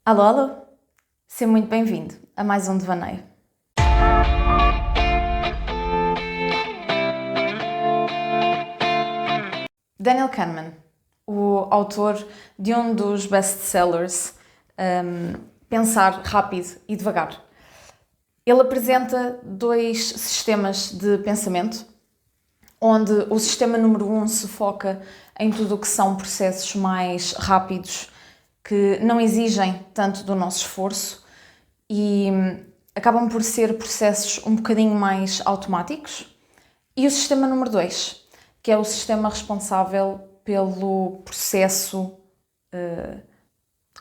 Alô, alô! Seja muito bem-vindo a mais um devaneio. Daniel Kahneman, o autor de um dos best-sellers, Pensar Rápido e Devagar. Ele apresenta dois sistemas de pensamento, onde o sistema número 1 se foca em tudo o que são processos mais rápidos, que não exigem tanto do nosso esforço e acabam por ser processos um bocadinho mais automáticos. E o sistema número 2, que é o sistema responsável pelo processo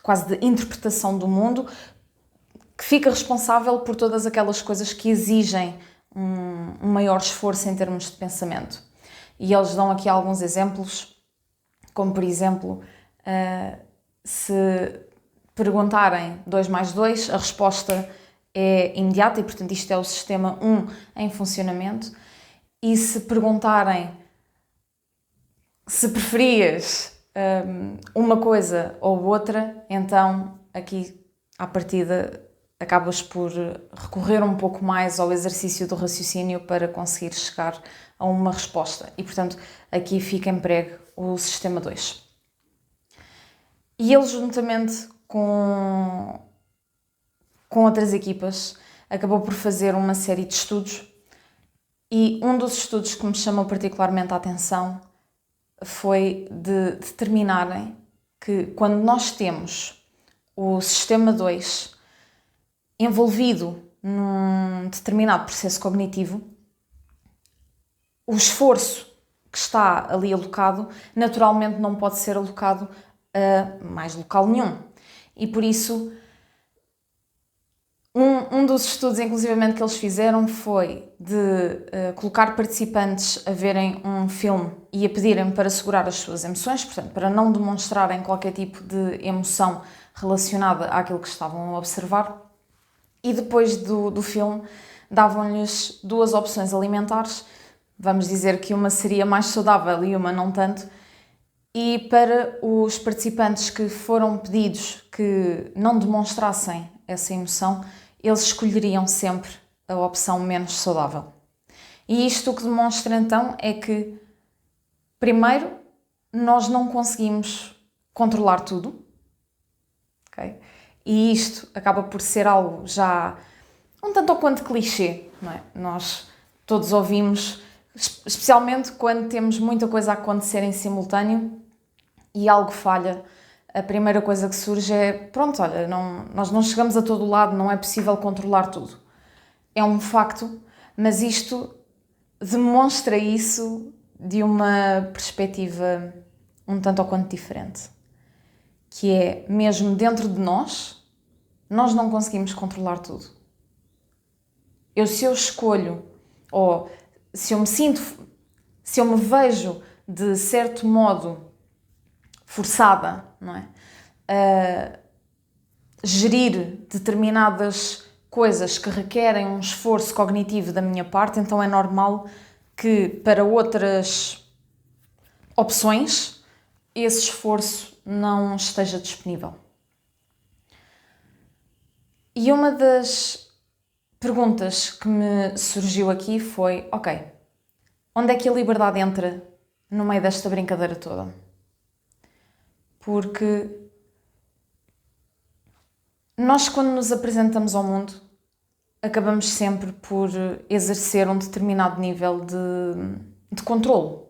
quase de interpretação do mundo, que fica responsável por todas aquelas coisas que exigem um maior esforço em termos de pensamento. E eles dão aqui alguns exemplos, como por exemplo, se perguntarem 2 mais 2, a resposta é imediata e, portanto, isto é o sistema 1 em funcionamento. E se perguntarem se preferias uma coisa ou outra, então aqui, à partida, acabas por recorrer um pouco mais ao exercício do raciocínio para conseguir chegar a uma resposta. E, portanto, aqui fica emprego o sistema 2. E ele, juntamente com outras equipas, acabou por fazer uma série de estudos. E um dos estudos que me chamou particularmente a atenção foi de determinarem que quando nós temos o sistema 2 envolvido num determinado processo cognitivo, o esforço que está ali alocado naturalmente não pode ser alocado a mais local nenhum. E por isso, um dos estudos, inclusivamente, que eles fizeram foi de colocar participantes a verem um filme e a pedirem para segurar as suas emoções, portanto, para não demonstrarem qualquer tipo de emoção relacionada àquilo que estavam a observar. E depois do filme, davam-lhes 2 opções alimentares. Vamos dizer que uma seria mais saudável e uma não tanto. E para os participantes que foram pedidos que não demonstrassem essa emoção, eles escolheriam sempre a opção menos saudável. E isto o que demonstra então é que, primeiro, nós não conseguimos controlar tudo, ok? E isto acaba por ser algo já um tanto ou quanto clichê, não é? Nós todos ouvimos, especialmente quando temos muita coisa a acontecer em simultâneo e algo falha, a primeira coisa que surge é, pronto, olha, nós não chegamos a todo lado, não é possível controlar tudo. É um facto, mas isto demonstra isso de uma perspectiva um tanto ou quanto diferente. Que é, mesmo dentro de nós não conseguimos controlar tudo. Se eu escolho, ou se eu me sinto, se eu me vejo de certo modo forçada, não é? A gerir determinadas coisas que requerem um esforço cognitivo da minha parte, então é normal que para outras opções esse esforço não esteja disponível. E uma das perguntas que me surgiu aqui foi, ok, onde é que a liberdade entra no meio desta brincadeira toda? Porque nós, quando nos apresentamos ao mundo, acabamos sempre por exercer um determinado nível de controle,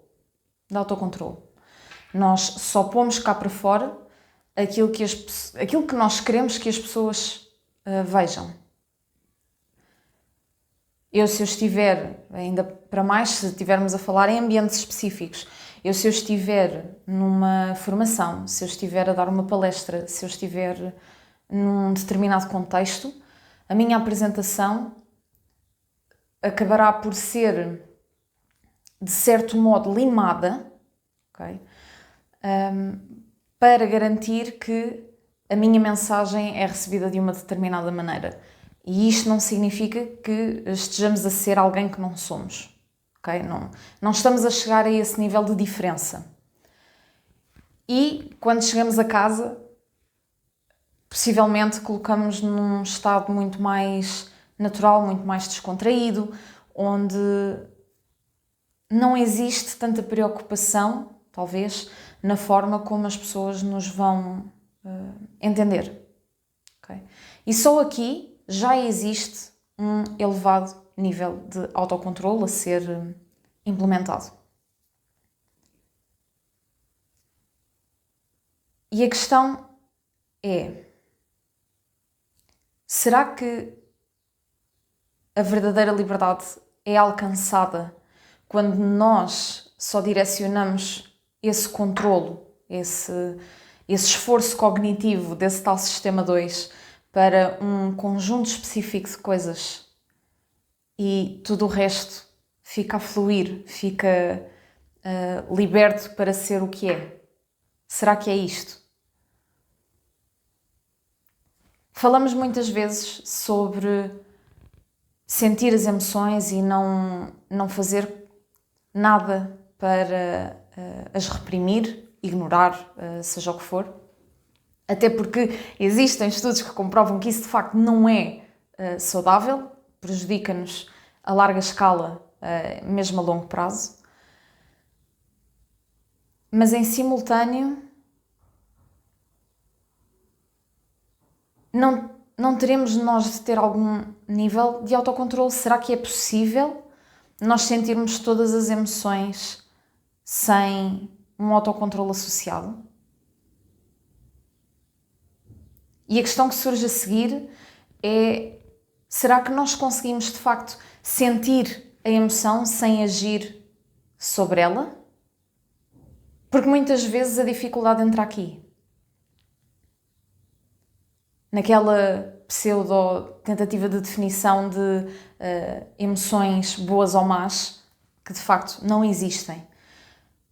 de autocontrole. Nós só pomos cá para fora aquilo que nós queremos que as pessoas vejam. Se eu estiver, ainda para mais, se estivermos a falar em ambientes específicos, se eu estiver numa formação, se eu estiver a dar uma palestra, se eu estiver num determinado contexto, a minha apresentação acabará por ser, de certo modo, limada, okay? Para garantir que a minha mensagem é recebida de uma determinada maneira. E isto não significa que estejamos a ser alguém que não somos. Okay? Não estamos a chegar a esse nível de diferença. E quando chegamos a casa, possivelmente colocamos num estado muito mais natural, muito mais descontraído, onde não existe tanta preocupação, talvez, na forma como as pessoas nos vão entender. Okay? E só aqui já existe um elevado nível de autocontrole a ser implementado. E a questão é: será que a verdadeira liberdade é alcançada quando nós só direcionamos esse controlo, esse esforço cognitivo desse tal sistema 2 para um conjunto específico de coisas e tudo o resto fica a fluir, fica liberto para ser o que é? Será que é isto? Falamos muitas vezes sobre sentir as emoções e não fazer nada para as reprimir, ignorar, seja o que for. Até porque existem estudos que comprovam que isso de facto não é saudável, prejudica-nos a larga escala, mesmo a longo prazo. Mas em simultâneo, não teremos nós de ter algum nível de autocontrole? Será que é possível nós sentirmos todas as emoções sem um autocontrole associado? E a questão que surge a seguir é: será que nós conseguimos de facto sentir a emoção sem agir sobre ela? Porque muitas vezes a dificuldade entra aqui. Naquela pseudo-tentativa de definição de emoções boas ou más, que de facto não existem.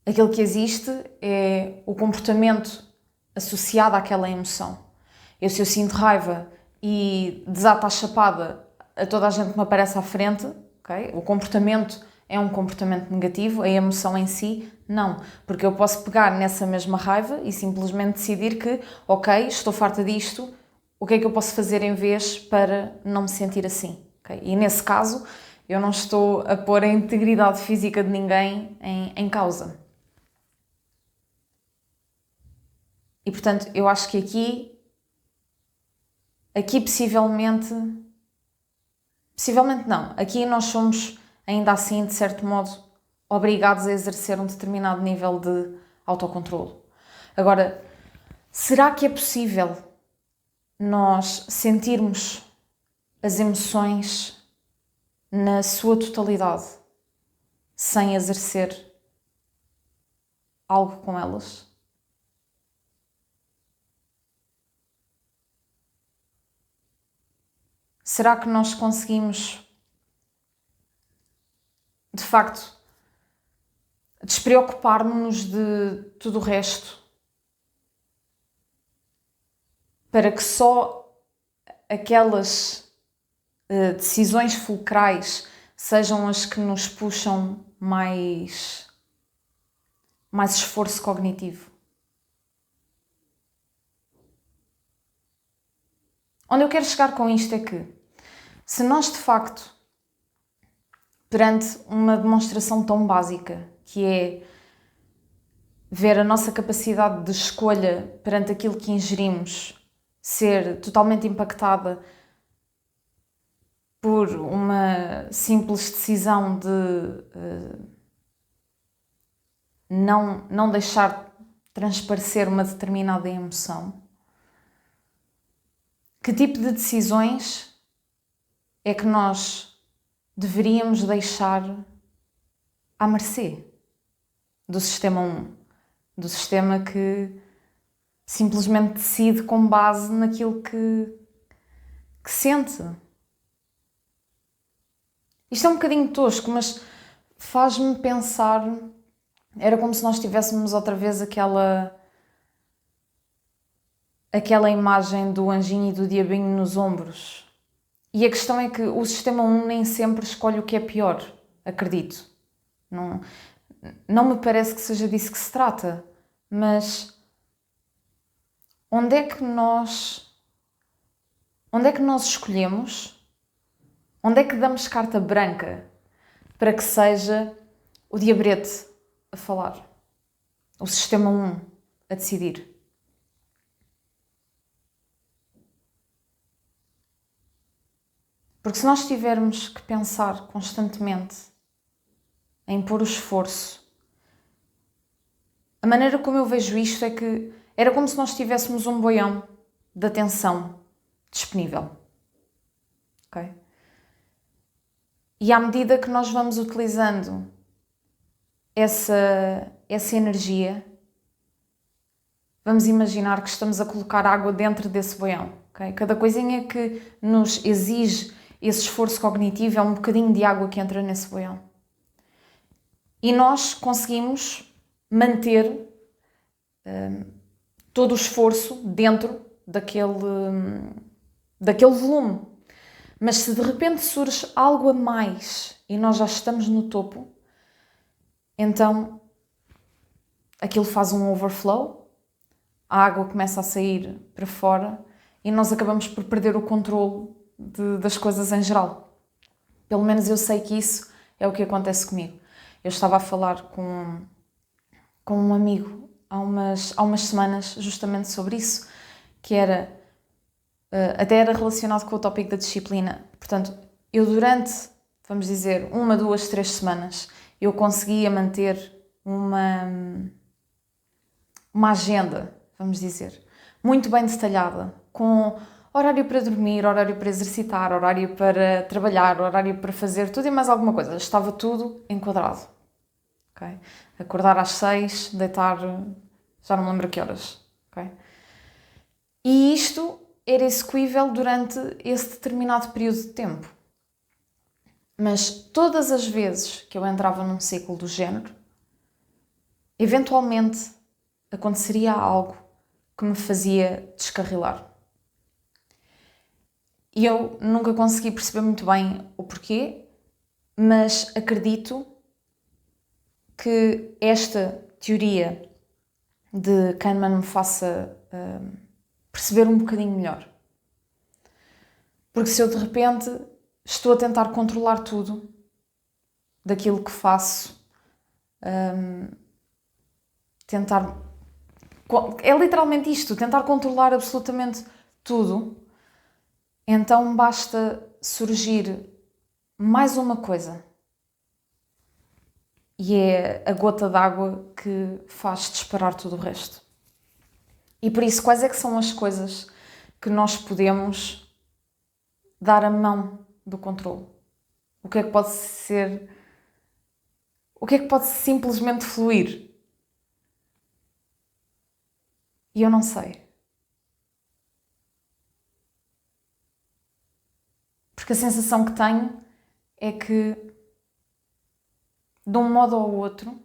Aquilo que existe é o comportamento associado àquela emoção. Se eu sinto raiva e desato a chapada a toda a gente que me aparece à frente, okay? O comportamento é um comportamento negativo, a emoção em si, não. Porque eu posso pegar nessa mesma raiva e simplesmente decidir que, ok, estou farta disto, o que é que eu posso fazer em vez para não me sentir assim? Okay? E nesse caso, eu não estou a pôr a integridade física de ninguém em causa. E portanto, eu acho que aqui possivelmente não, aqui nós somos ainda assim, de certo modo, obrigados a exercer um determinado nível de autocontrole. Agora, será que é possível nós sentirmos as emoções na sua totalidade sem exercer algo com elas? Será que nós conseguimos, de facto, despreocupar-nos de tudo o resto para que só aquelas decisões fulcrais sejam as que nos puxam mais esforço cognitivo? Onde eu quero chegar com isto é que, se nós de facto, perante uma demonstração tão básica, que é ver a nossa capacidade de escolha perante aquilo que ingerimos ser totalmente impactada por uma simples decisão de não deixar transparecer uma determinada emoção, que tipo de decisões é que nós deveríamos deixar à mercê do sistema 1, do sistema que simplesmente decide com base naquilo que sente? Isto é um bocadinho tosco, mas faz-me pensar, era como se nós tivéssemos outra vez aquela imagem do anjinho e do diabinho nos ombros. E a questão é que o sistema 1 nem sempre escolhe o que é pior, acredito. Não me parece que seja disso que se trata, mas onde é que nós Onde é que nós escolhemos? Onde é que damos carta branca para que seja o diabrete a falar? O sistema 1 a decidir? Porque se nós tivermos que pensar constantemente em pôr o esforço, a maneira como eu vejo isto é que era como se nós tivéssemos um boião de atenção disponível. Ok? E à medida que nós vamos utilizando essa energia, vamos imaginar que estamos a colocar água dentro desse boião. Okay? Cada coisinha que nos exige esse esforço cognitivo é um bocadinho de água que entra nesse boião. E nós conseguimos manter todo o esforço dentro daquele volume. Mas se de repente surge algo a mais e nós já estamos no topo, então aquilo faz um overflow, a água começa a sair para fora e nós acabamos por perder o controle das coisas em geral. Pelo menos eu sei que isso é o que acontece comigo. Eu estava a falar com um amigo há umas semanas justamente sobre isso, que até era relacionado com o tópico da disciplina. Portanto, eu durante, vamos dizer, 1, 2, 3 semanas, eu conseguia manter uma agenda, vamos dizer, muito bem detalhada, com horário para dormir, horário para exercitar, horário para trabalhar, horário para fazer tudo e mais alguma coisa. Estava tudo enquadrado. Okay? Acordar às 6, deitar, já não me lembro a que horas. Okay? E isto era execuível durante esse determinado período de tempo. Mas todas as vezes que eu entrava num ciclo do género, eventualmente aconteceria algo que me fazia descarrilar. E eu nunca consegui perceber muito bem o porquê, mas acredito que esta teoria de Kahneman me faça perceber um bocadinho melhor. Porque se eu de repente estou a tentar controlar tudo daquilo que faço, é literalmente isto, tentar controlar absolutamente tudo, então basta surgir mais uma coisa. E é a gota d'água que faz disparar tudo o resto. E por isso, quais é que são as coisas que nós podemos dar a mão do controle? O que é que pode ser... O que é que pode simplesmente fluir? E eu não sei. Porque a sensação que tenho é que, de um modo ou outro,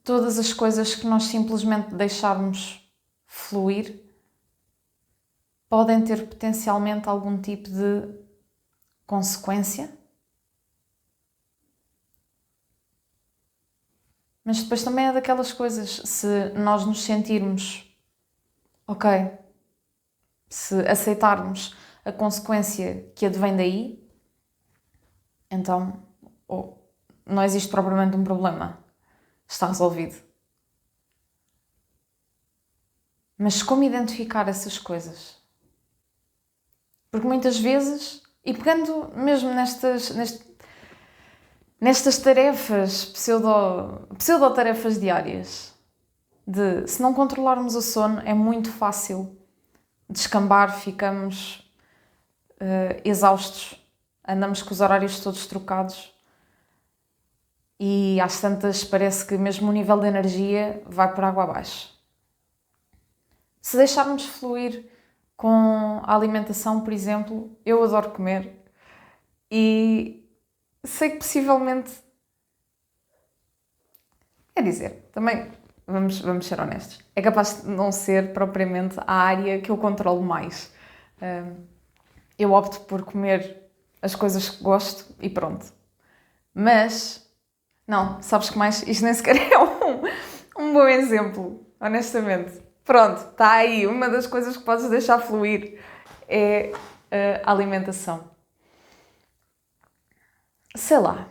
todas as coisas que nós simplesmente deixarmos fluir podem ter potencialmente algum tipo de consequência. Mas depois também é daquelas coisas, se nós nos sentirmos ok, se aceitarmos a consequência que advém daí, então não existe propriamente um problema. Está resolvido. Mas como identificar essas coisas? Porque muitas vezes, e pegando mesmo nestas tarefas, pseudo-tarefas diárias, se não controlarmos o sono, é muito fácil descambar, ficamos exaustos, andamos com os horários todos trocados e às tantas parece que mesmo o nível de energia vai por água abaixo. Se deixarmos fluir com a alimentação, por exemplo, eu adoro comer e sei que possivelmente... É dizer, também vamos ser honestos, é capaz de não ser propriamente a área que eu controlo mais. Eu opto por comer as coisas que gosto e pronto. Mas, não, sabes que mais? Isto nem sequer é um bom exemplo, honestamente. Pronto, está aí. Uma das coisas que podes deixar fluir é a alimentação. Sei lá.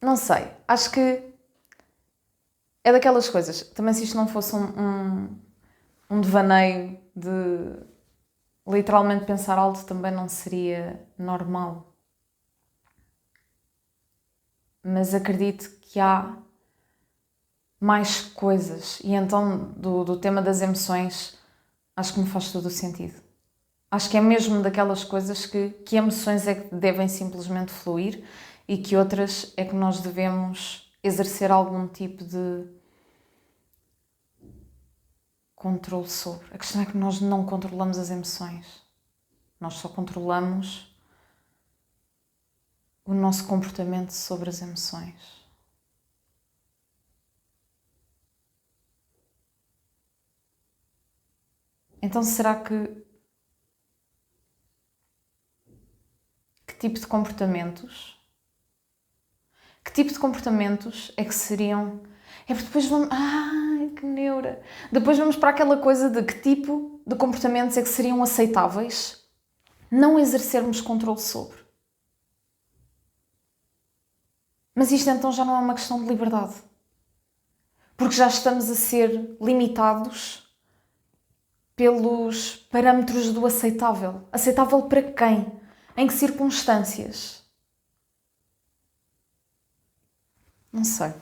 Não sei. Acho que é daquelas coisas. Também se isto não fosse um devaneio de literalmente pensar alto, também não seria normal. Mas acredito que há mais coisas. E então, do tema das emoções, acho que me faz todo o sentido. Acho que é mesmo daquelas coisas que emoções é que devem simplesmente fluir e que outras é que nós devemos exercer algum tipo de controle sobre. A questão é que nós não controlamos as emoções. Nós só controlamos o nosso comportamento sobre as emoções. Então será que tipo de comportamentos? Que tipo de comportamentos é que seriam... É porque depois vamos... Ai, que neura! Depois vamos para aquela coisa de que tipo de comportamentos é que seriam aceitáveis não exercermos controle sobre. Mas isto então já não é uma questão de liberdade. Porque já estamos a ser limitados pelos parâmetros do aceitável. Aceitável para quem? Em que circunstâncias? Não sei.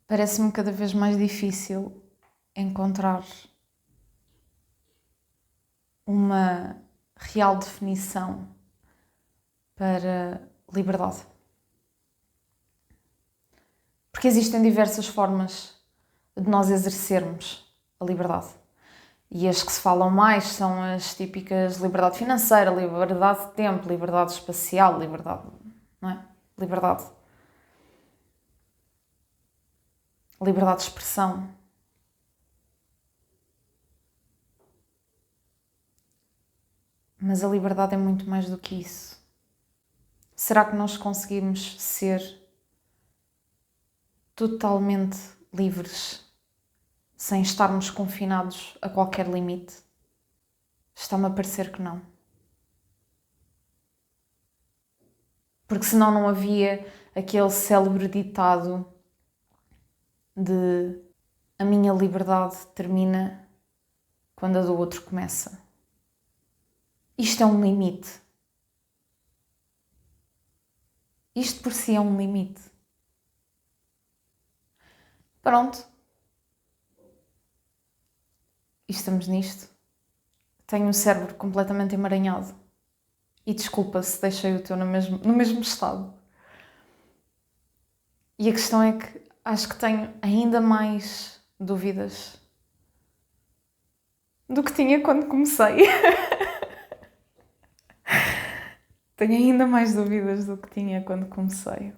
Parece-me cada vez mais difícil encontrar uma real definição para liberdade. Porque existem diversas formas de nós exercermos a liberdade. E as que se falam mais são as típicas liberdade financeira, liberdade de tempo, liberdade espacial, liberdade, não é? Liberdade de expressão. Mas a liberdade é muito mais do que isso. Será que nós conseguimos ser totalmente livres sem estarmos confinados a qualquer limite? Está-me a parecer que não. Porque senão não havia aquele célebre ditado de a minha liberdade termina quando a do outro começa. Isto é um limite. Isto por si é um limite. Pronto. E estamos nisto. Tenho o cérebro completamente emaranhado. E desculpa se deixei o teu no mesmo estado. E a questão é que acho que tenho ainda mais dúvidas do que tinha quando comecei. Tenho ainda mais dúvidas do que tinha quando comecei.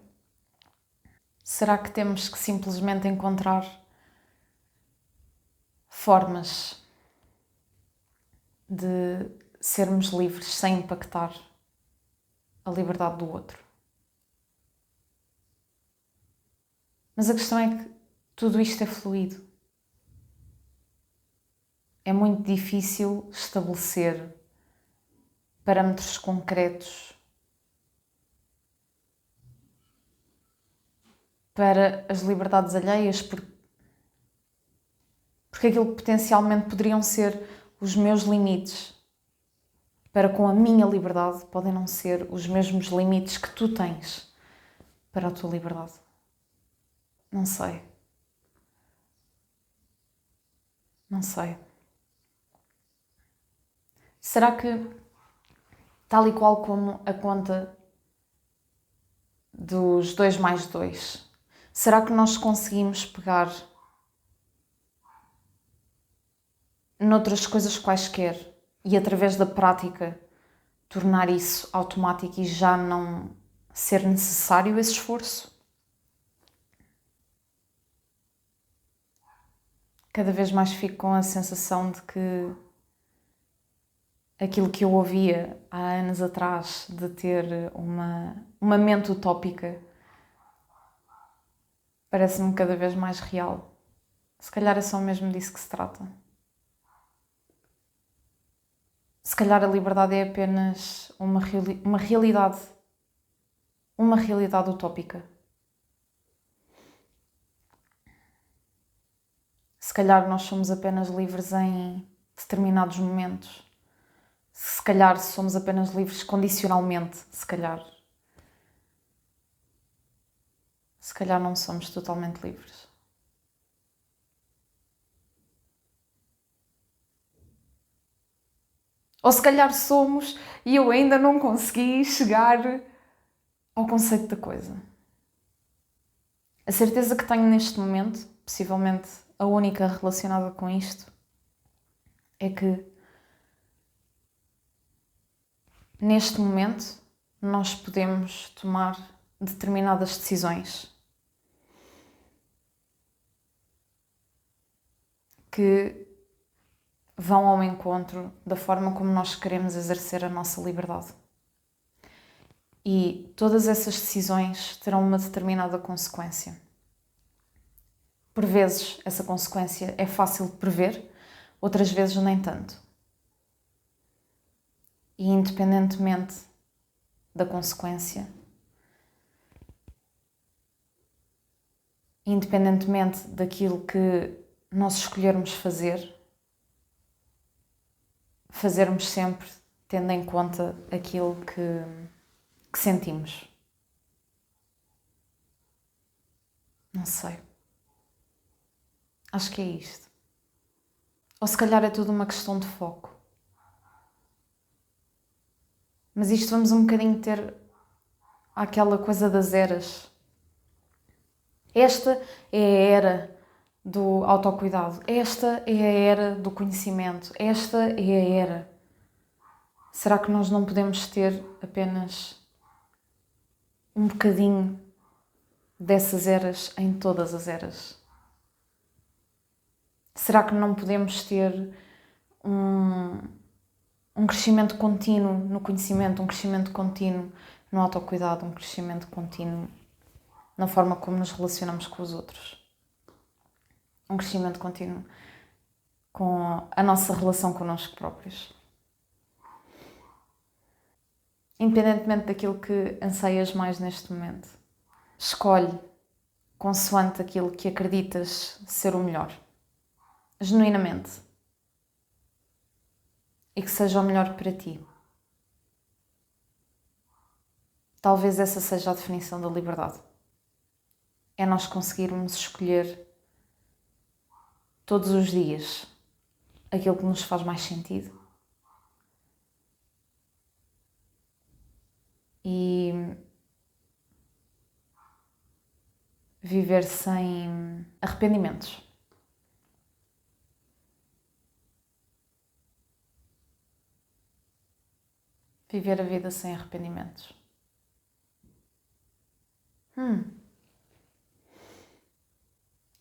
Será que temos que simplesmente encontrar formas de sermos livres sem impactar a liberdade do outro? Mas a questão é que tudo isto é fluido. É muito difícil estabelecer parâmetros concretos para as liberdades alheias, porque aquilo que potencialmente poderiam ser os meus limites para com a minha liberdade podem não ser os mesmos limites que tu tens para a tua liberdade. Não sei. Não sei. Será que, tal e qual como a conta dos 2 mais 2, será que nós conseguimos pegar noutras coisas quaisquer e através da prática tornar isso automático e já não ser necessário esse esforço? Cada vez mais fico com a sensação de que aquilo que eu ouvia há anos atrás de ter uma mente utópica parece-me cada vez mais real. Se calhar é só mesmo disso que se trata. Se calhar a liberdade é apenas uma realidade utópica. Se calhar nós somos apenas livres em determinados momentos. Se calhar somos apenas livres condicionalmente, se calhar. Se calhar não somos totalmente livres. Ou se calhar somos e eu ainda não consegui chegar ao conceito da coisa. A certeza que tenho neste momento, possivelmente a única relacionada com isto, é que neste momento nós podemos tomar determinadas decisões que vão ao encontro da forma como nós queremos exercer a nossa liberdade. E todas essas decisões terão uma determinada consequência. Por vezes essa consequência é fácil de prever, outras vezes nem tanto. E independentemente da consequência, independentemente daquilo que nós escolhermos fazer, fazermos sempre tendo em conta aquilo que sentimos. Não sei. Acho que é isto. Ou se calhar é tudo uma questão de foco. Mas isto vamos um bocadinho ter aquela coisa das eras. Esta é a era do autocuidado. Esta é a era do conhecimento. Esta é a era. Será que nós não podemos ter apenas um bocadinho dessas eras em todas as eras? Será que não podemos ter um crescimento contínuo no conhecimento, um crescimento contínuo no autocuidado, um crescimento contínuo na forma como nos relacionamos com os outros? Um crescimento contínuo com a nossa relação connosco próprios. Independentemente daquilo que anseias mais neste momento, escolhe consoante aquilo que acreditas ser o melhor. Genuinamente. E que seja o melhor para ti. Talvez essa seja a definição da liberdade. É nós conseguirmos escolher todos os dias aquilo que nos faz mais sentido. E viver sem arrependimentos. Viver a vida sem arrependimentos.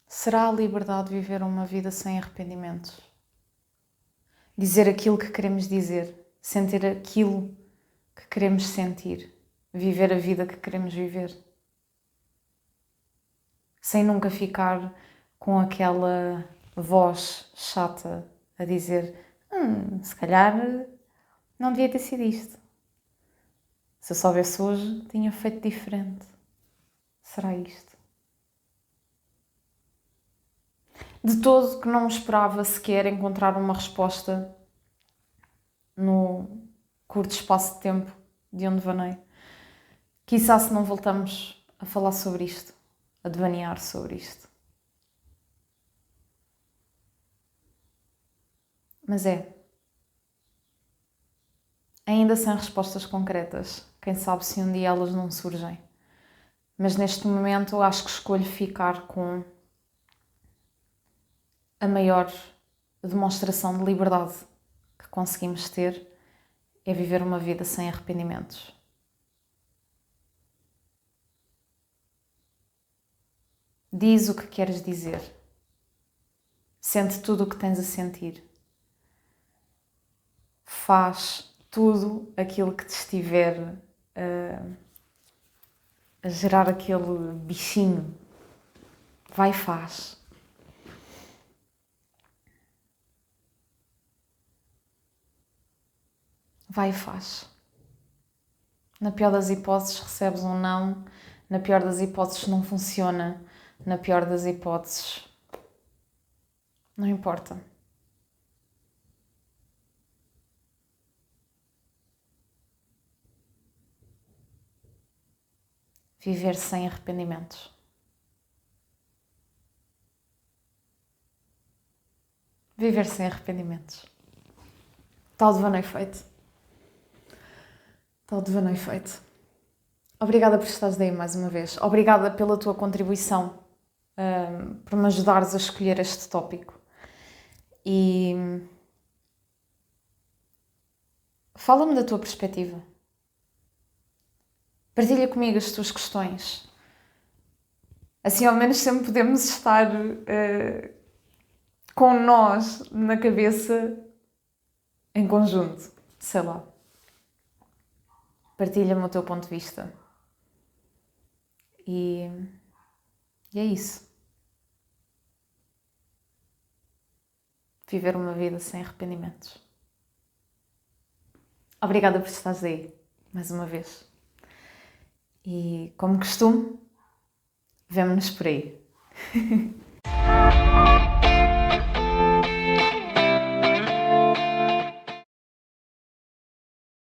Será a liberdade viver uma vida sem arrependimentos? Dizer aquilo que queremos dizer, sentir aquilo que queremos sentir, viver a vida que queremos viver. Sem nunca ficar com aquela voz chata a dizer se calhar não devia ter sido isto. Se eu soubesse hoje, tinha feito diferente. Será isto? De todo que não esperava sequer encontrar uma resposta no curto espaço de tempo de onde devaneio. Quiçá se não voltamos a falar sobre isto, a devanear sobre isto. Mas ainda sem respostas concretas, quem sabe se um dia elas não surgem. Mas neste momento eu acho que escolho ficar com a maior demonstração de liberdade que conseguimos ter é viver uma vida sem arrependimentos. Diz o que queres dizer. Sente tudo o que tens a sentir. Faz tudo aquilo que te estiver a gerar aquele bichinho. Vai e faz. vai e faz. Na pior das hipóteses recebes um não, na pior das hipóteses não funciona, na pior das hipóteses não importa. Viver sem arrependimentos. Viver sem arrependimentos. Tal devaneio feito. Tal devaneio feito. Obrigada por estares aí mais uma vez. Obrigada pela tua contribuição, por me ajudares a escolher este tópico. E fala-me da tua perspectiva. Partilha comigo as tuas questões. Assim, ao menos sempre podemos estar com nós na cabeça em conjunto. Sei lá. Partilha-me o teu ponto de vista. E é isso. Viver uma vida sem arrependimentos. Obrigada por estares aí, mais uma vez. E, como costume, vemo-nos por aí.